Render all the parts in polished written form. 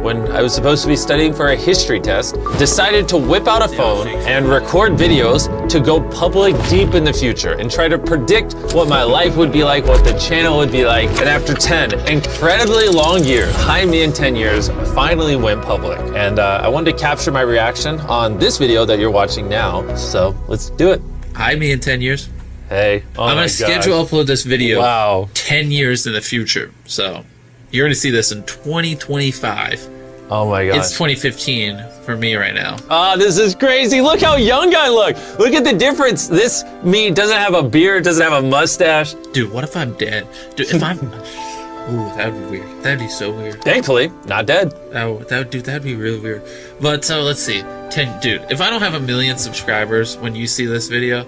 when I was supposed to be studying for a history test, decided to whip out a phone and record videos to go public deep in the future and try to predict what my life would be like, what the channel would be like. And after 10 incredibly long years, behind me in 10 years, I finally went public. And I wanted to capture my reaction on this video that you're watching now. So let's do it. Hi, me in 10 years. Hey, I'm gonna schedule upload this video. Wow. 10 years in the future. So you're gonna see this in 2025. Oh my God. It's 2015 for me right now. Ah, this is crazy. Look how young I look. Look at the difference. This me doesn't have a beard, doesn't have a mustache. Dude, what if I'm dead? Dude, if I'm... Ooh, that would be weird. That'd be so weird. Thankfully, not dead. That'd be really weird. But so let's see. Dude, if I don't have 1 million subscribers when you see this video,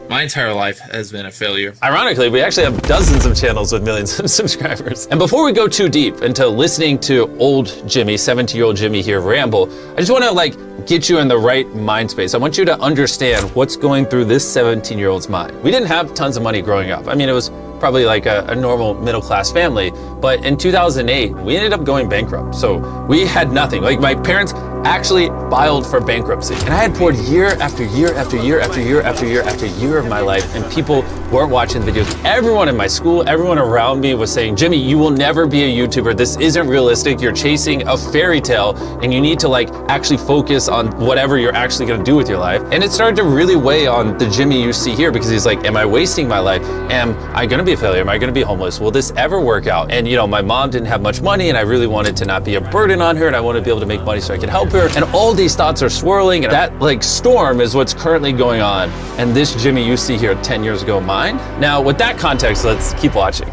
my entire life has been a failure. Ironically, we actually have dozens of channels with millions of subscribers. And before we go too deep into listening to old Jimmy, 17-year-old Jimmy here ramble, I just want to get you in the right mind space. I want you to understand what's going through this 17-year-old's mind. We didn't have tons of money growing up. I mean, it was probably like a normal middle-class family, but in 2008, we ended up going bankrupt. So we had nothing. Like, my parents actually filed for bankruptcy. And I had poured year after year after year after year after year after year of my life, and people weren't watching the videos. Everyone in my school, everyone around me was saying, Jimmy, you will never be a YouTuber. This isn't realistic. You're chasing a fairy tale, and you need to actually focus on whatever you're actually gonna do with your life. And it started to really weigh on the Jimmy you see here, because he's like, am I wasting my life? Am I gonna be a failure? Am I gonna be homeless? Will this ever work out? And my mom didn't have much money, and I really wanted to not be a burden on her, and I wanted to be able to make money so I could help her. And all these thoughts are swirling, and that storm is what's currently going on. And this Jimmy you see here 10 years ago, mine. Now, with that context, let's keep watching.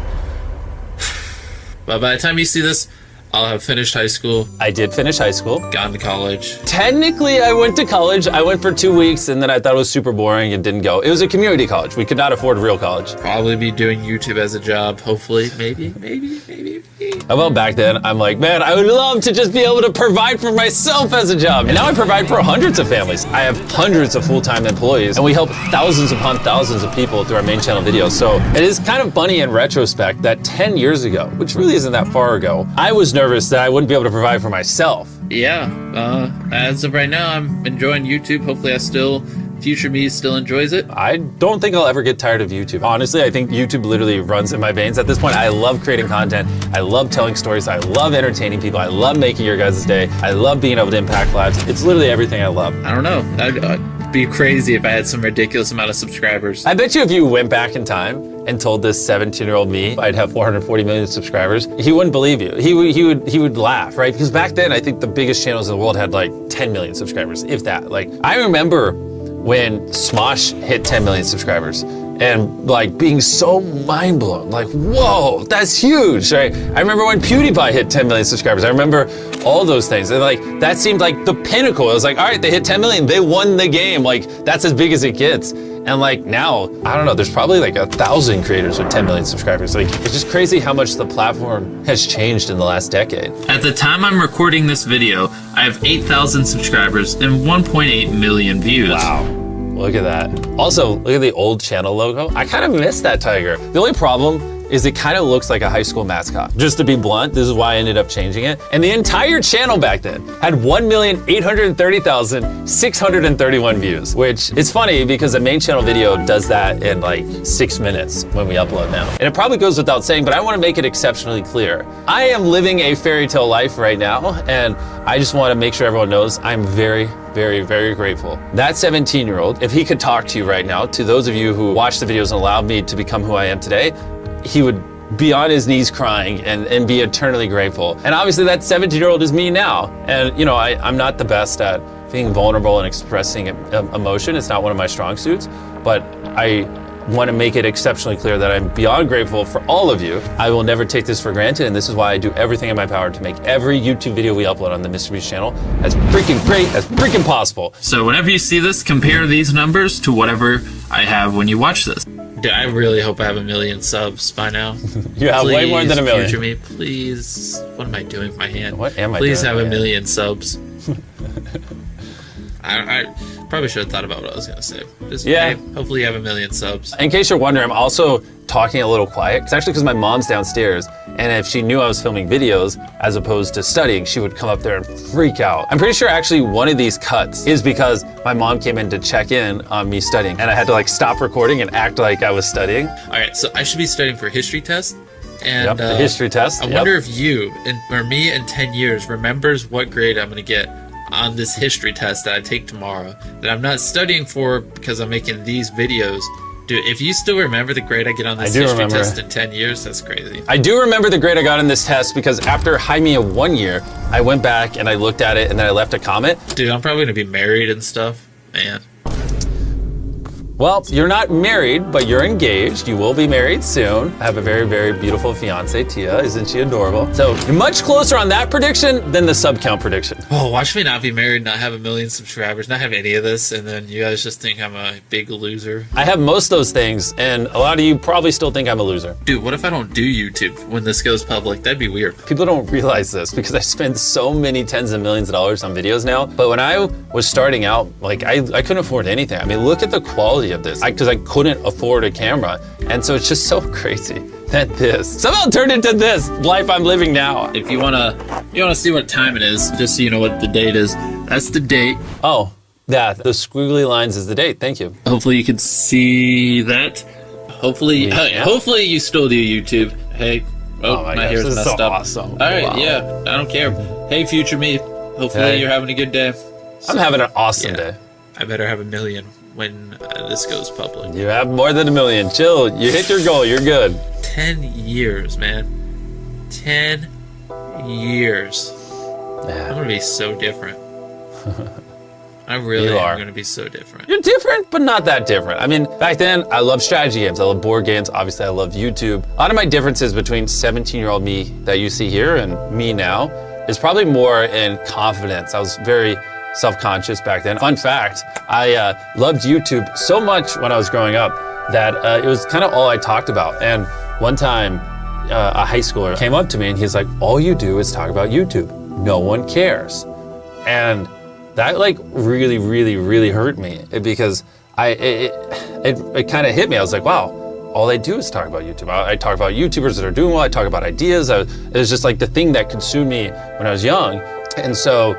But by the time you see this, I'll have finished high school. I did finish high school. Gone to college. Technically, I went to college. I went for 2 weeks, and then I thought it was super boring and didn't go. It was a community college. We could not afford real college. Probably be doing YouTube as a job, hopefully. Maybe. Well, back then, I'm like, man, I would love to just be able to provide for myself as a job. And now I provide for hundreds of families. I have hundreds of full-time employees, and we help thousands upon thousands of people through our main channel videos. So it is kind of funny in retrospect that 10 years ago, which really isn't that far ago, I was nervous that I wouldn't be able to provide for myself. Yeah, as of right now, I'm enjoying YouTube. Hopefully future me still enjoys it. I don't think I'll ever get tired of YouTube. Honestly, I think YouTube literally runs in my veins at this point. I love creating content. I love telling stories. I love entertaining people. I love making your guys' day. I love being able to impact lives. It's literally everything I love. I don't know. I'd be crazy if I had some ridiculous amount of subscribers. I bet you if you went back in time and told this 17-year-old me I'd have 440 million subscribers, he wouldn't believe you. He would laugh, right? Because back then, I think the biggest channels in the world had 10 million subscribers, if that. I remember when Smosh hit 10 million subscribers and being so mind blown, whoa, that's huge, right? I remember when PewDiePie hit 10 million subscribers. I remember all those things. And that seemed like the pinnacle. It was all right, they hit 10 million, they won the game. That's as big as it gets. And now, I don't know, there's probably 1,000 creators with 10 million subscribers. It's just crazy how much the platform has changed in the last decade. At the time I'm recording this video, I have 8,000 subscribers and 1.8 million views. Wow, look at that. Also, look at the old channel logo. I kind of miss that tiger. The only problem is it kind of looks like a high school mascot. Just to be blunt, this is why I ended up changing it. And the entire channel back then had 1,830,631 views, which is funny because the main channel video does that in 6 minutes when we upload now. And it probably goes without saying, but I want to make it exceptionally clear. I am living a fairy tale life right now, and I just want to make sure everyone knows I'm very, very, very grateful. That 17-year-old, if he could talk to you right now, to those of you who watched the videos and allowed me to become who I am today, he would be on his knees crying and be eternally grateful. And obviously that 17-year-old is me now. And I'm not the best at being vulnerable and expressing emotion. It's not one of my strong suits, but I want to make it exceptionally clear that I'm beyond grateful for all of you. I will never take this for granted, and this is why I do everything in my power to make every YouTube video we upload on the Mr. Beast channel as freaking great as freaking possible. So whenever you see this, compare these numbers to whatever I have when you watch this. Dude, I really hope I have 1 million subs by now. You have way more than 1 million. Future me, please. What am I doing with my hand? What am I Please doing? have 1 million subs. I probably should have thought about what I was gonna say. Hey, hopefully you have 1 million subs. In case you're wondering, I'm also talking a little quiet. It's actually because my mom's downstairs And if she knew I was filming videos as opposed to studying, she would come up there and freak out. I'm pretty sure actually one of these cuts is because my mom came in to check in on me studying and I had to like stop recording and act like I was studying. All right, so I should be studying for a history test. And the history test. I wonder if you or me in 10 years remembers what grade I'm going to get on this history test that I take tomorrow, that I'm not studying for because I'm making these videos. Dude, if you still remember the grade I get on this history test in 10 years, that's crazy. I do remember the grade I got in this test because after Jaime 1 year, I went back and I looked at it and then I left a comment. Dude, I'm probably going to be married and stuff. Man. Well, you're not married, but you're engaged. You will be married soon. I have a very, very beautiful fiance, Tia. Isn't she adorable? So you're much closer on that prediction than the sub count prediction. Oh, watch me not be married, not have 1 million subscribers, not have any of this, and then you guys just think I'm a big loser. I have most of those things, and a lot of you probably still think I'm a loser. Dude, what if I don't do YouTube when this goes public? That'd be weird. People don't realize this because I spend so many tens of millions of dollars on videos now. But when I was starting out, like I couldn't afford anything. I mean, look at the quality of this because I couldn't afford a camera. And so it's just so crazy that this somehow turned into this life I'm living now. If you wanna see what time it is, just so you know what the date is, that's the date. Oh, yeah, the squiggly lines is the date. Thank you. Hopefully you can see that. Hopefully, hopefully you still do YouTube. Hey, my hair's this is messed so up. Awesome. All right, Wow. yeah, I don't care. Hey, future me. Hopefully you're having a good day. I'm having an awesome day. I better have 1 million when this goes public. You have more than 1 million. Chill. You hit your goal. You're good. 10 years, man. 10 years. Yeah. I'm gonna be so different. I really am gonna be so different. You're different, but not that different. I mean, back then, I loved strategy games. I loved board games. Obviously, I loved YouTube. A lot of my differences between 17-year-old me that you see here and me now is probably more in confidence. I was very self-conscious back then. Fun fact, I loved YouTube so much when I was growing up that it was kind of all I talked about. And one time, a high schooler came up to me and he's like, all you do is talk about YouTube. No one cares. And that like really, really, really hurt me because it kind of hit me. I was like, wow, all I do is talk about YouTube. I talk about YouTubers that are doing well. I talk about ideas. It was just like the thing that consumed me when I was young. And so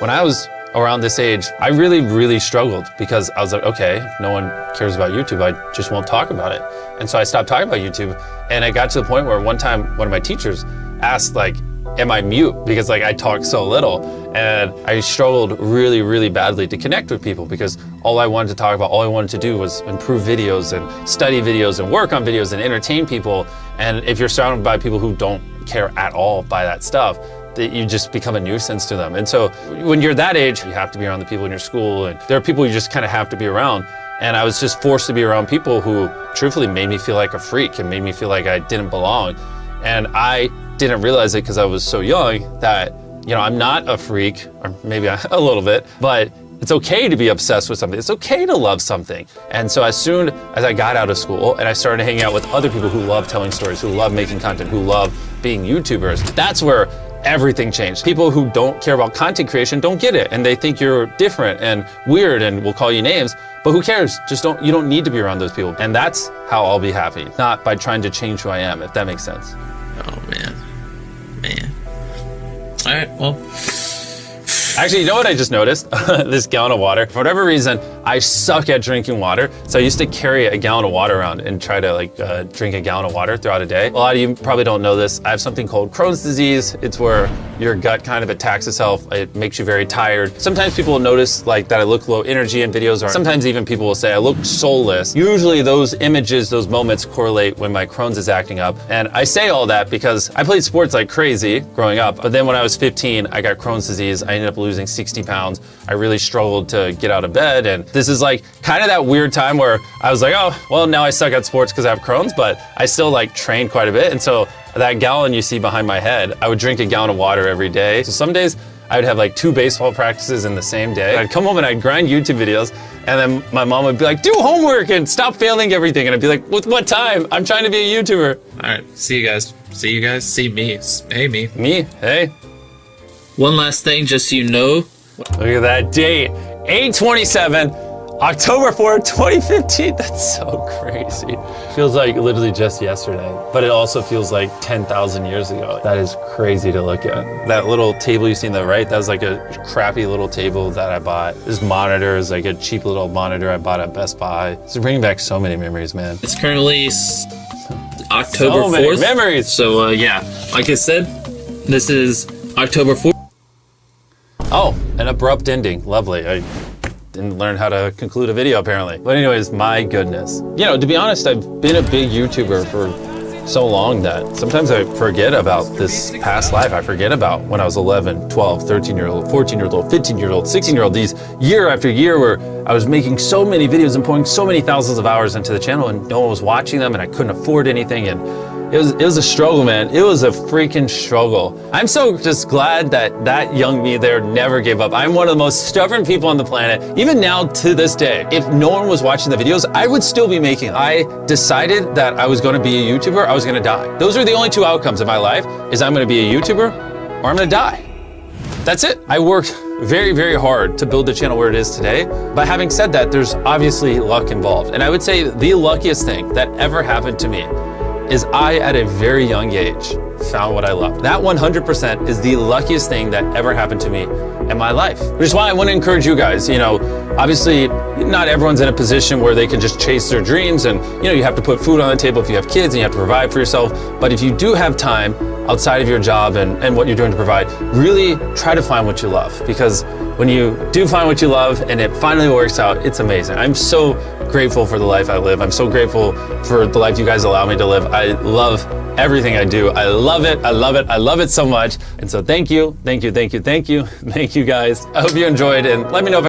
when I was around this age, I really, really struggled because I was like, okay, no one cares about YouTube. I just won't talk about it. And so I stopped talking about YouTube. And I got to the point where one time, one of my teachers asked like, am I mute? Because like I talk so little. And I struggled really, really badly to connect with people because all I wanted to talk about, all I wanted to do was improve videos and study videos and work on videos and entertain people. And if you're surrounded by people who don't care at all by that stuff, that you just become a nuisance to them. And so when you're that age, you have to be around the people in your school, and there are people you just kind of have to be around. And I was just forced to be around people who truthfully made me feel like a freak and made me feel like I didn't belong. And I didn't realize it because I was so young that, you know, I'm not a freak, or maybe a little bit, but it's okay to be obsessed with something. It's okay to love something. And so as soon as I got out of school and I started hanging out with other people who love telling stories, who love making content, who love being YouTubers, that's where everything changed. People who don't care about content creation don't get it, and they think you're different and weird and will call you names, but who cares? You don't need to be around those people. And that's how I'll be happy, not by trying to change who I am, if that makes sense. Oh man. All right, well. Actually, you know what I just noticed? This gallon of water. For whatever reason, I suck at drinking water. So I used to carry a gallon of water around and try to drink a gallon of water throughout a day. A lot of you probably don't know this. I have something called Crohn's disease. It's where your gut kind of attacks itself. It makes you very tired. Sometimes people will notice like that I look low energy in videos, or sometimes even people will say I look soulless. Usually those images, those moments correlate when my Crohn's is acting up. And I say all that because I played sports like crazy growing up. But then when I was 15, I got Crohn's disease. I ended up losing 60 pounds. I really struggled to get out of bed. And this is like kind of that weird time where I was like, oh, well, now I suck at sports because I have Crohn's, but I still like train quite a bit. And so that gallon you see behind my head, I would drink a gallon of water every day. So some days I would have like 2 baseball practices in the same day. I'd come home and I'd grind YouTube videos, and then my mom would be like, do homework and stop failing everything. And I'd be like, with what time? I'm trying to be a YouTuber. All right, see you guys. See me. Hey, me. Me, hey. One last thing, just so you know. Look at that date, 8/27. October 4th, 2015. That's so crazy. Feels like literally just yesterday, but it also feels like 10,000 years ago. That is crazy to look at. That little table you see on the right, that was like a crappy little table that I bought. This monitor is like a cheap little monitor I bought at Best Buy. It's bringing back so many memories, man. It's currently October So many 4th. memories. So yeah, like I said, this is October 4th. Oh, an abrupt ending. Lovely. I didn't learn how to conclude a video apparently. But anyways, my goodness. You know, to be honest, I've been a big YouTuber for so long that sometimes I forget about this past life. I forget about when I was 11, 12, 13-year-old, 14-year-old, 15-year-old, 16-year-old, these year after year where I was making so many videos and pouring so many thousands of hours into the channel and no one was watching them and I couldn't afford anything, and it was a struggle, man. It was a freaking struggle. I'm so just glad that that young me there never gave up. I'm one of the most stubborn people on the planet. Even now to this day, if no one was watching the videos, I would still be making them. I decided that I was gonna be a YouTuber, I was gonna die. Those are the only two outcomes in my life, is I'm gonna be a YouTuber or I'm gonna die. That's it. I worked very, very hard to build the channel where it is today. But having said that, there's obviously luck involved. And I would say the luckiest thing that ever happened to me is I, at a very young age, found what I love. That 100% is the luckiest thing that ever happened to me in my life. Which is why I want to encourage you guys, you know, obviously not everyone's in a position where they can just chase their dreams and, you know, you have to put food on the table if you have kids and you have to provide for yourself. But if you do have time outside of your job and what you're doing to provide, really try to find what you love. Because when you do find what you love and it finally works out, it's amazing. I'm so grateful for the life I live. I'm so grateful for the life you guys allow me to live. I love everything I do. I love it. I love it. I love it so much. And so thank you, thank you, thank you, thank you, thank you guys. I hope you enjoyed and let me know if